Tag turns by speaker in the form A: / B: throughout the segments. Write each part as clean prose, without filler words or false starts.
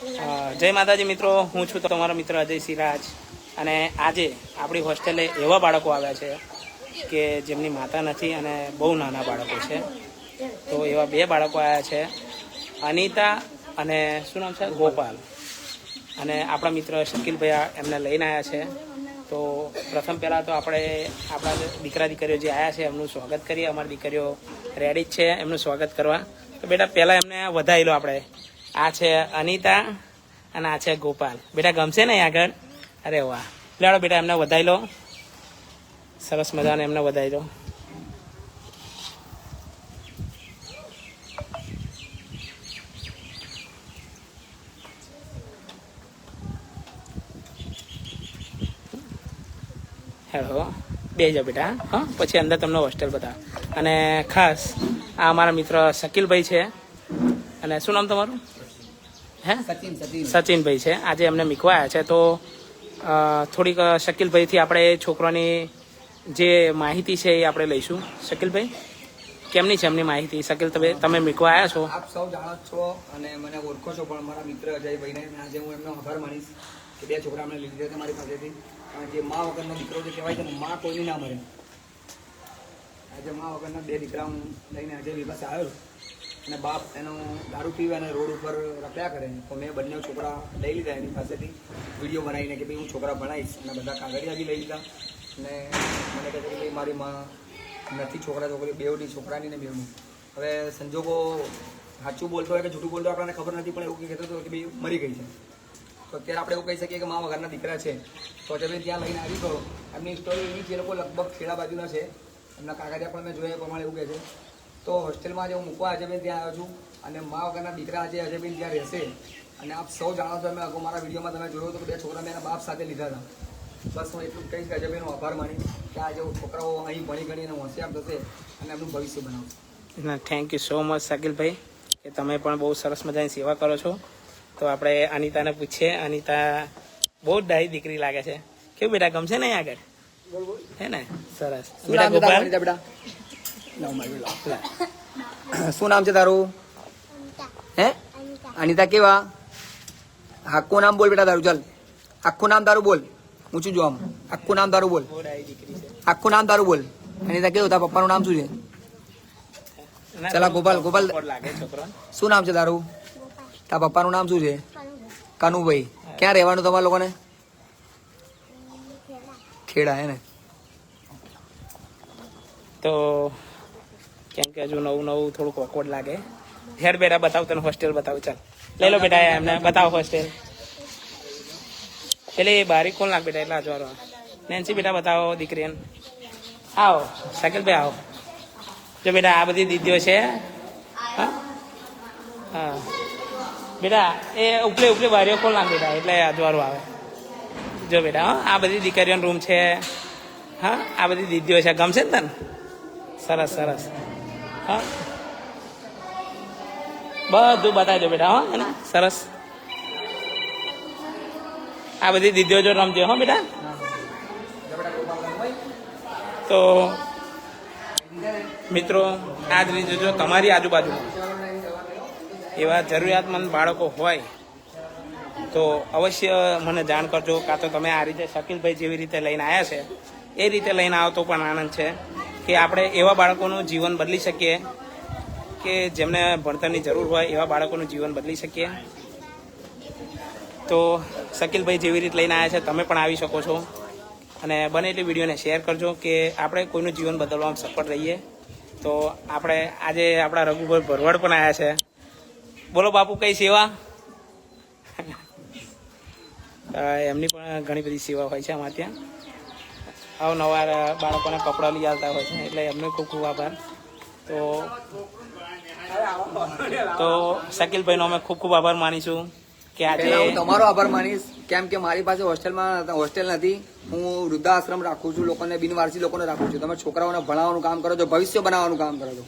A: જય માતાજી મિત્રો, હું છું તમારો મિત્ર અજય સિરાજ. અને આજે આપણી હોસ્ટેલે એવા બાળકો આવ્યા છે કે જેમની માતા નથી અને બહુ નાના બાળકો છે. તો એવા બે બાળકો આવ્યા છે, અનિતા અને શું નામ છે, ગોપાલ. અને આપણા મિત્ર શકીલભાઈ એમને લઈને આવ્યા છે. તો પ્રથમ પહેલાં તો આપણે આપણા દીકરા દીકરીઓ જે આવ્યા છે એમનું સ્વાગત કરીએ. અમારી દીકરીઓ રેડી જ છે એમનું સ્વાગત કરવા. તો બેટા પહેલાં એમને વધાવી લો આપણે. આ છે અનિતા અને આ છે ગોપાલ. બેટા ગમશે ને આગળ? અરે વાહ, લેડો બેટા એમને વધાવી લો. સરસ મજાને એમને વધાવી લો. હેલો, બે જાઓ બેટા. હા, પછી અંદર તમને હોસ્ટેલ બતાવો. અને ખાસ આ અમારા મિત્ર શકીલભાઈ છે. અને શું નામ તમારું? હે, સચિનભાઈ છે. આજે એમને મીકવા આવ્યા છે. તો થોડીક શકીલભાઈથી આપણે છોકરાની જે માહિતી છે એ આપણે લઈશું. શકીલભાઈ, કેમની છે એમની માહિતી? શકીલ, તમે મીકવા આવ્યા છો.
B: આપ સૌ જાણો છો અને મને ઓળખો છો, પણ મારા મિત્ર અજયભાઈને આજે હું એમનો આભાર માનીશ કે બે છોકરા અમને લીધા છે મારી પાસેથી. કારણ કે મા વગરનો દીકરો જે કહેવાય છે ને, મા કોઈની ના મરે. આજે મા વગરના બે દીકરા હું લઈને અજયભાઈ પાસે આવ્યો અને બાપ એનો દારૂ પીવે અને રોડ ઉપર રપ્યા કરે. તો મેં બંને છોકરા લઈ લીધા એની પાસેથી વિડીયો બનાવીને કે ભાઈ હું છોકરા ભણાવીશ. અને બધા કાગળિયા બી લઈ લીધા. અને મને કહે છે કે ભાઈ મારી માં નથી, છોકરા છોકરી બેવની, છોકરાની ને બેવની. હવે સંજોગો સાચું બોલતો હોય કે જૂઠું બોલતો આપણને ખબર નથી, પણ એવું કહેતો હતો કે ભાઈ મરી ગઈ છે. તો અત્યારે આપણે એવું કહી શકીએ કે મા વગરના દીકરા છે. તો અજયભાઈ ત્યાં લઈને આવી. તો એમની સ્ટોરી એવી છે, એ લોકો લગભગ ખેડા બાજુના છે. એમના કાગળિયા પણ મેં જોયા પ્રમાણે એવું કહે છે. તો હોસ્ટેલમાં જે હું મૂકવા અજયભાઈ ત્યાં આવ્યો છું. અને મા વગરના દીકરા આજે અજયભાઈ ત્યાં રહેશે. અને આપ સૌ જાણો છો, મેં મારા વિડીયોમાં તમે જોયો તો કે બે છોકરા મેં એના બાપ સાથે લીધા હતા. બસ હું એટલું કહીશ કે અજયભાઈનો આભાર માની કે આજે છોકરાઓ અહીં ભણી ગણીને હોશિયાર થશે અને એમનું ભવિષ્ય બનાવશે.
A: થેન્ક યુ સો મચ શકીલભાઈ, કે તમે પણ બહુ સરસ મજાની સેવા કરો છો. તો આપણે અનિતાને પૂછીએ. અનિતા બહુ જ ડાહી દીકરી લાગે છે. કેવું બેટા, ગમશે ને આગળ? હે ને? સરસ.
B: બેટા ગોપાલ, શું નામ છે તારું? હે, અનિતા. કેવા? આખું નામ બોલ બેટા તારું. ચાલ, આખું નામ તારું બોલ. ઊંચું જો આમ. આખું નામ તારું બોલ. આખું નામ તારું બોલ. અનિતા, કેવું તારા પપ્પાનું નામ શું છે? ચલા ગોપાલ, ગોપાલ શું નામ છે તારું? તારા પપ્પાનું નામ શું છે? કનુભાઈ. ક્યાં રહેવાનું તમારા લોકોને? ખેડા, હે ને?
A: તો કેમ કે હજુ નવું નવું થોડુંક ઓકવર્ડ લાગે. હેડ બેટા, બતાવ, તને હોસ્ટેલ બતાવું. ચાલ લઈ લો બેટા, એમને બતાવો હોસ્ટેલ. એટલે બારી કોણ લાગ બેટા, એટલે આજવારો. નેન્સી બેટા બતાવો દીકરીને. આવો શકીલભાઈ, આવો. જો બેટા, આ બધી દીદીઓ છે. હા હા બેટા, એ ઉપલે ઉપલે બારીઓ કોણ લાગ બેટા, એટલે આજવારો આવે. જો બેટા, હા, આ બધી દીકરીઓનો રૂમ છે. હા, આ બધી દીદીઓ છે. ગમશે ને તને? સરસ સરસ. હા, બધું બતાવી દો બેટા. હા, એને સરસ. આ બધી દીદીઓ જો રમજો. હો બેટા. તો મિત્રો, આ જ રીતે જો તમારી આજુબાજુ એવા જરૂરિયાતમંદ બાળકો હોય તો અવશ્ય મને જાણ કરજો. કાં તો તમે આ રીતે શકીલભાઈ જેવી રીતે લઈને આવ્યા છે એ રીતે લઈને આવો તો પણ આનંદ છે કે આપણે એવા બાળકોનું જીવન બદલી શકીએ કે જેમને ભણતરની જરૂર હોય એવા બાળકોનું જીવન બદલી શકીએ. તો શકીલભાઈ જેવી રીતે લઈને આવ્યા છે, તમે પણ આવી શકો છો. અને બને એટલી વિડીયોને શેર કરજો કે આપણે કોઈનું જીવન બદલવામાં સફળ રહીએ. તો આપણે આજે આપણા રઘુભાઈ ભરવાડ પણ આવ્યા છે. બોલો બાપુ, કઈ સેવા? એમની પણ ઘણી બધી સેવા હોય છે અમારે ત્યાં. અવનવાર બાળકોને કપડાં લઈ આવતા હોય છે, એટલે એમનો ખૂબ ખૂબ આભાર. તો શકીલભાઈનો અમે ખૂબ ખૂબ આભાર માનીશું કે આજે
B: હું તમારો આભાર માનીશ. કેમ કે મારી પાસે હોસ્ટેલ નથી. હું વૃદ્ધાશ્રમ રાખું છું, લોકોને બિનવારસી લોકોને રાખું છું. તમે છોકરાઓને ભણાવવાનું કામ કરો છો, ભવિષ્ય બનાવવાનું કામ કરો છો.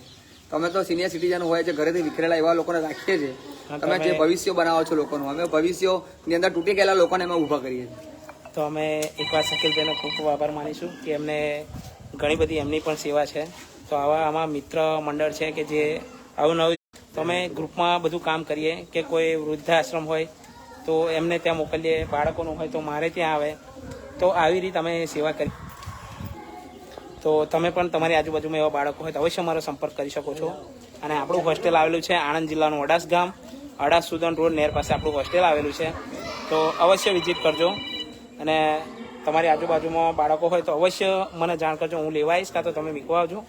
B: તમે તો સિનિયર સિટીઝન હોય છે, ઘરેથી વિખરેલા એવા લોકોને રાખીએ છીએ. તમે જે ભવિષ્ય બનાવો છો લોકોનું, અમે ભવિષ્યની અંદર તૂટી ગયેલા લોકોને અમે ઊભા કરીએ છીએ.
A: તો અમે એકવાર શકીલભાઈનો ખૂબ ખૂબ આભાર માનીશું કે એમને ઘણી બધી એમની પણ સેવા છે. તો આવા આમાં મિત્ર મંડળ છે કે જે આવું નવું, તો અમે ગ્રુપમાં બધું કામ કરીએ કે કોઈ વૃદ્ધાશ્રમ હોય તો એમને ત્યાં મોકલીએ. બાળકોનું હોય તો મારે ત્યાં આવે. તો આવી રીતે અમે સેવા કરી. તો તમે પણ તમારી આજુબાજુમાં એવા બાળકો હોય તો અવશ્ય મારો સંપર્ક કરી શકો છો. અને આપણું હોસ્ટેલ આવેલું છે આણંદ જિલ્લાનું અડાસ ગામ, અડાસ સુદન રોડ નેર પાસે આપણું હોસ્ટેલ આવેલું છે. તો અવશ્ય વિઝિટ કરજો. અને તમારી આજુબાજુમાં બાળકો હોય તો અવશ્ય મને જાણ કરજો. હું લેવા આવીશ, કાં તો તમે મીકવા આવજો.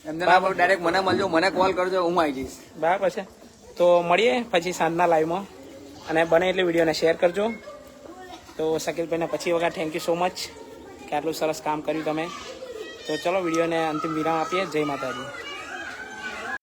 B: એમને ડાયરેક્ટ મને મળજો, મને કોલ કરજો, હું આવી જઈશ.
A: બરાબર છે. તો મળીએ પછી સાંજના લાઈવમાં. અને બને એટલે વિડીયોને શેર કરજો. તો શકીલભાઈને પછી વખત થેન્ક યુ સો મચ કે આટલું સરસ કામ કર્યું તમે. તો ચલો વિડીયોને અંતિમ વિરામ આપીએ. જય માતાજી.